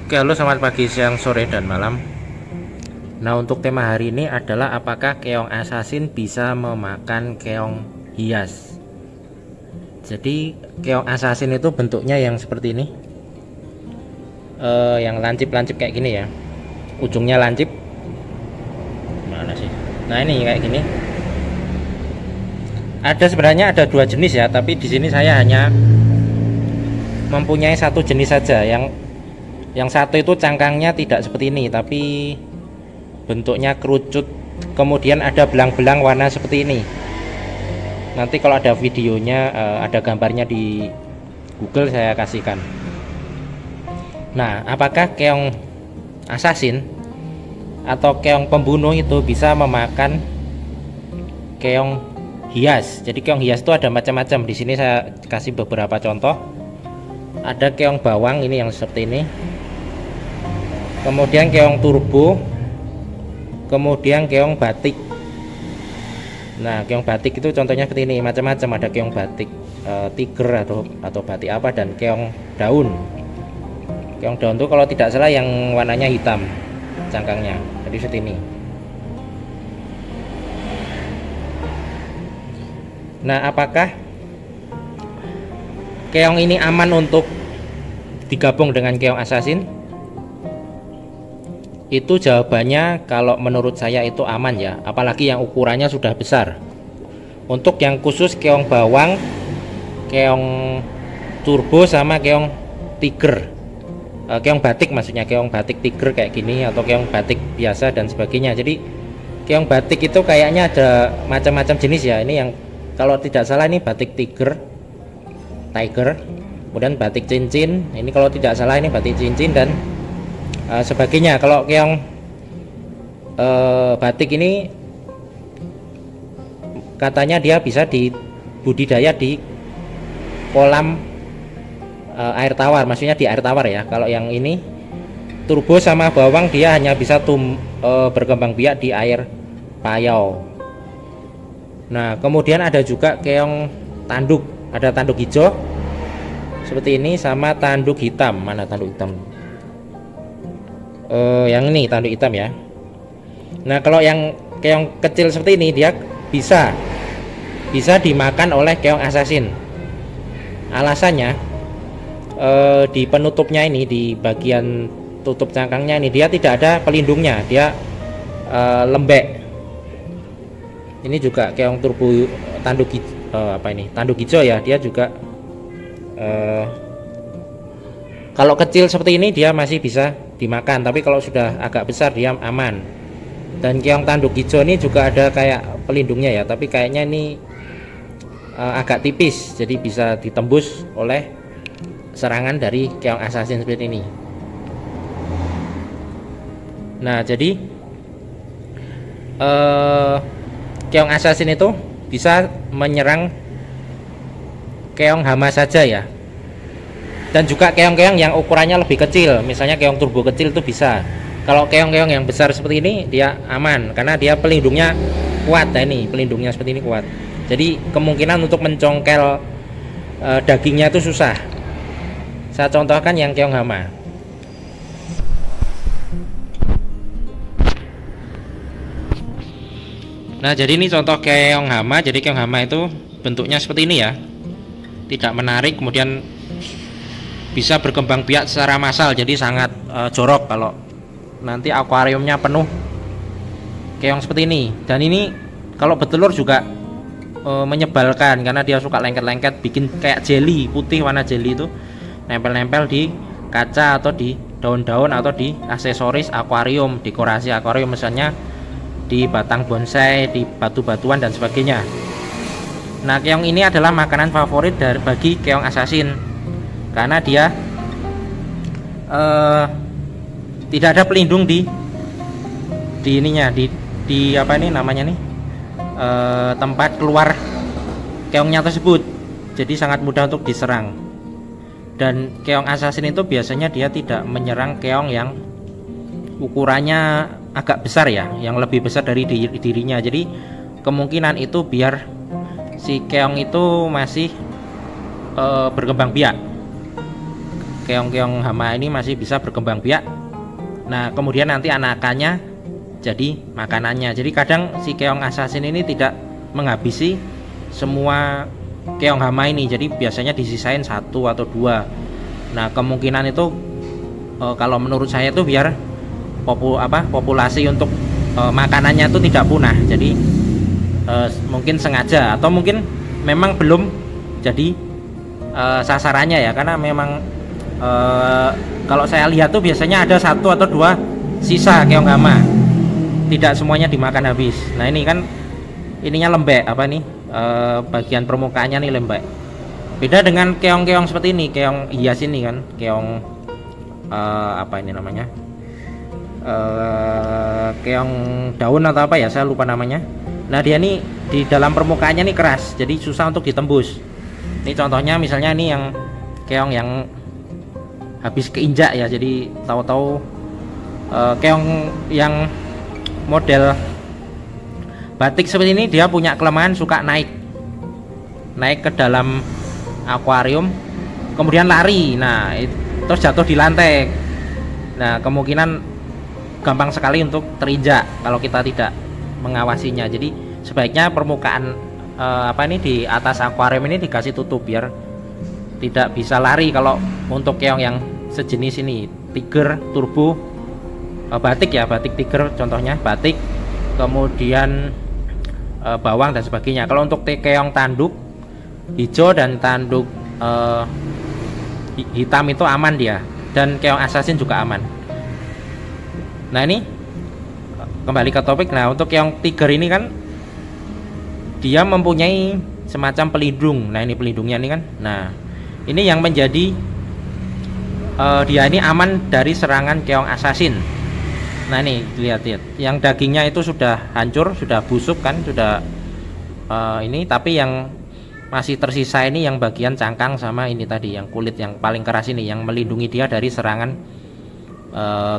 Oke, halo, selamat pagi, siang, sore, dan malam. Nah, untuk tema hari ini adalah apakah keong assassin bisa memakan keong hias. Jadi keong assassin itu bentuknya yang seperti ini, yang lancip-lancip kayak gini ya, ujungnya lancip. Mana sih? Nah, ini kayak gini. Sebenarnya ada dua jenis ya, tapi di sini saya hanya mempunyai satu jenis saja. Yang satu itu cangkangnya tidak seperti ini, tapi bentuknya kerucut, kemudian ada belang-belang warna seperti ini. Nanti kalau ada videonya, ada gambarnya di Google, saya kasihkan. Nah, apakah keong assassin atau keong pembunuh itu bisa memakan keong hias? Jadi keong hias itu ada macam-macam. Di sini saya kasih beberapa contoh. Ada keong bawang, ini yang seperti ini. Kemudian keong turbo, kemudian keong batik. Nah, keong batik itu contohnya seperti ini, macam-macam. Ada keong batik tiger atau batik apa, dan keong daun. Keong daun itu kalau tidak salah yang warnanya hitam cangkangnya, jadi seperti ini. Nah, apakah keong ini aman untuk digabung dengan keong assassin? Itu jawabannya kalau menurut saya itu aman ya, apalagi yang ukurannya sudah besar. Untuk yang khusus keong bawang, keong turbo, sama keong tiger, keong batik maksudnya, keong batik tiger kayak gini, atau keong batik biasa dan sebagainya. Jadi keong batik itu kayaknya ada macam-macam jenis ya. Ini yang kalau tidak salah ini batik tiger, kemudian batik cincin. Ini kalau tidak salah ini batik cincin dan sebagainya. Kalau keong batik ini katanya dia bisa dibudidaya di kolam air tawar, maksudnya di air tawar ya. Kalau yang ini turbo sama bawang, dia hanya bisa berkembang biak di air payau. Nah, kemudian ada juga keong tanduk, ada tanduk hijau seperti ini, sama tanduk hitam. Mana tanduk hitam? Yang ini tanduk hitam ya. Nah, kalau yang keong kecil seperti ini, dia bisa dimakan oleh keong assassin. Alasannya di penutupnya ini, di bagian tutup cangkangnya ini, dia tidak ada pelindungnya, dia lembek. Ini juga keong turbo tanduk tanduk hijau ya, dia juga kalau kecil seperti ini dia masih bisa dimakan, tapi kalau sudah agak besar dia aman. Dan keong tanduk hijau ini juga ada kayak pelindungnya ya, tapi kayaknya ini agak tipis, jadi bisa ditembus oleh serangan dari keong assassin seperti ini. Nah, jadi keong assassin itu bisa menyerang keong hama saja ya, dan juga keong-keong yang ukurannya lebih kecil, misalnya keong turbo kecil itu bisa. Kalau keong-keong yang besar seperti ini dia aman karena dia pelindungnya kuat. Nah, ini pelindungnya seperti ini kuat, jadi kemungkinan untuk mencongkel dagingnya itu susah. Saya contohkan yang keong hama. Nah, jadi ini contoh keong hama. Jadi keong hama itu bentuknya seperti ini ya, tidak menarik, kemudian bisa berkembang biak secara massal, jadi sangat jorok kalau nanti akuariumnya penuh keong seperti ini. Dan ini kalau bertelur juga menyebalkan karena dia suka lengket-lengket, bikin kayak jelly putih, warna jelly itu nempel-nempel di kaca atau di daun-daun atau di aksesoris akuarium, dekorasi akuarium, misalnya di batang bonsai, di batu-batuan dan sebagainya. Nah, keong ini adalah makanan favorit bagi keong assassin karena dia tidak ada pelindung di ininya, di apa ini namanya nih, tempat keluar keongnya tersebut, jadi sangat mudah untuk diserang. Dan keong assassin itu biasanya dia tidak menyerang keong yang ukurannya agak besar ya, yang lebih besar dari dirinya. Jadi kemungkinan itu biar si keong itu masih berkembang biak. keong-keong hama ini masih bisa berkembang biak. Nah kemudian nanti anakannya jadi makanannya. Jadi kadang si keong assassin ini tidak menghabisi semua keong hama ini, jadi biasanya disisain 1 atau 2. Nah kemungkinan itu kalau menurut saya itu biar populasi untuk makanannya itu tidak punah. Jadi mungkin sengaja atau mungkin memang belum jadi sasarannya ya, karena memang kalau saya lihat tuh biasanya ada 1 atau 2 sisa keong hama, tidak semuanya dimakan habis. Nah ini kan ininya lembek bagian permukaannya nih lembek. Beda dengan keong-keong seperti ini, keong hias ini kan, keong keong daun atau apa ya, saya lupa namanya. Nah dia nih di dalam permukaannya nih keras, jadi susah untuk ditembus. Ini contohnya misalnya ini yang keong yang habis keinjak ya, jadi tahu-tahu keong yang model batik seperti ini dia punya kelemahan suka naik ke dalam akuarium kemudian lari, nah terus jatuh di lantai. Nah kemungkinan gampang sekali untuk terinjak kalau kita tidak mengawasinya. Jadi sebaiknya permukaan di atas akuarium ini dikasih tutup biar tidak bisa lari. Kalau untuk keong yang sejenis ini, tiger turbo, batik ya, batik tiger contohnya, batik, kemudian bawang dan sebagainya. Kalau untuk keong tanduk hijau dan tanduk hitam itu aman dia, dan keong assassin juga aman. Nah ini kembali ke topik. Nah untuk keong tiger ini kan dia mempunyai semacam pelindung. Nah ini pelindungnya ini kan. Nah ini yang menjadi dia ini aman dari serangan keong assassin. Nah ini lihat, yang dagingnya itu sudah hancur, sudah busuk kan, sudah ini, tapi yang masih tersisa ini yang bagian cangkang sama ini tadi, yang kulit yang paling keras ini, yang melindungi dia dari serangan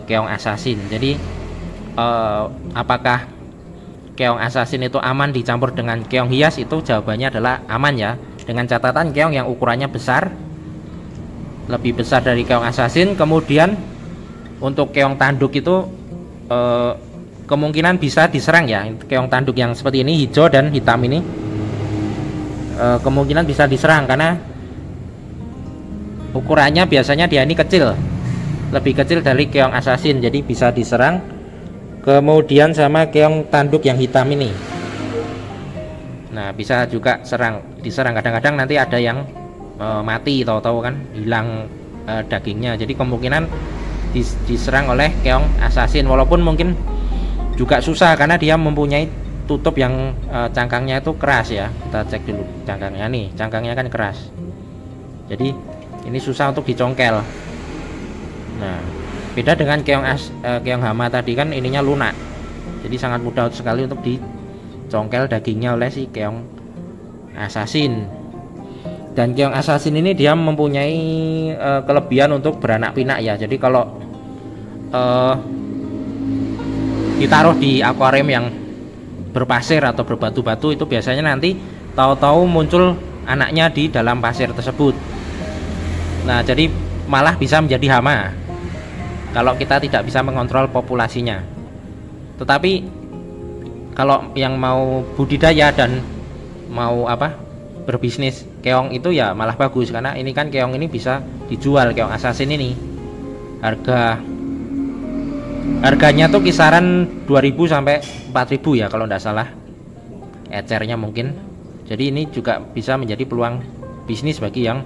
keong assassin. Jadi apakah keong assassin itu aman dicampur dengan keong hias? Itu jawabannya adalah aman ya, dengan catatan keong yang ukurannya besar, lebih besar dari keong assassin. Kemudian untuk keong tanduk itu kemungkinan bisa diserang ya, keong tanduk yang seperti ini, hijau dan hitam ini, kemungkinan bisa diserang karena ukurannya biasanya dia ini kecil, lebih kecil dari keong assassin, jadi bisa diserang. Kemudian sama keong tanduk yang hitam ini, nah bisa juga diserang. Kadang-kadang nanti ada yang mati, tahu-tahu kan hilang dagingnya, jadi kemungkinan diserang oleh keong assassin. Walaupun mungkin juga susah karena dia mempunyai tutup yang cangkangnya itu keras ya. Kita cek dulu cangkangnya nih, cangkangnya kan keras, jadi ini susah untuk dicongkel. Nah beda dengan keong hama tadi kan ininya lunak, jadi sangat mudah sekali untuk dicongkel dagingnya oleh si keong assassin. Dan keong assassin ini dia mempunyai kelebihan untuk beranak pinak ya. Jadi kalau ditaruh di akuarium yang berpasir atau berbatu-batu, itu biasanya nanti tahu-tahu muncul anaknya di dalam pasir tersebut. Nah jadi malah bisa menjadi hama kalau kita tidak bisa mengontrol populasinya. Tetapi kalau yang mau budidaya dan mau berbisnis keong itu ya malah bagus, karena ini kan keong ini bisa dijual, keong assassin ini harganya tuh kisaran 2000 sampai 4000 ya kalau tidak salah, ecernya mungkin. Jadi ini juga bisa menjadi peluang bisnis bagi yang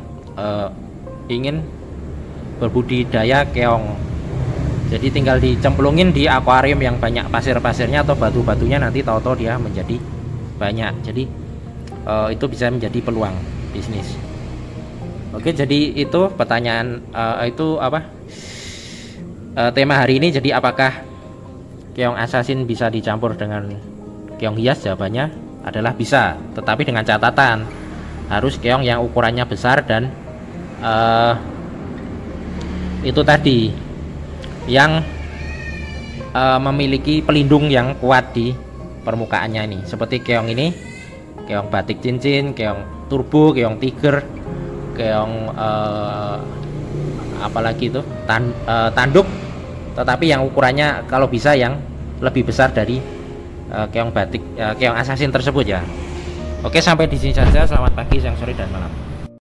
ingin berbudidaya keong. Jadi tinggal dicemplungin di akuarium yang banyak pasir-pasirnya atau batu-batunya, nanti tahu-tahu dia menjadi banyak. Jadi itu bisa menjadi peluang bisnis. Oke, jadi itu pertanyaan tema hari ini. Jadi apakah keong assassin bisa dicampur dengan keong hias? Jawabannya adalah bisa, tetapi dengan catatan harus keong yang ukurannya besar dan itu tadi yang memiliki pelindung yang kuat di permukaannya ini, seperti keong ini, keong batik cincin, keong turbo, keong tiger, keong apalagi itu tanduk, tetapi yang ukurannya kalau bisa yang lebih besar dari keong batik, keong assassin tersebut ya. Oke, sampai di sini saja. Selamat pagi, siang, sore, dan malam.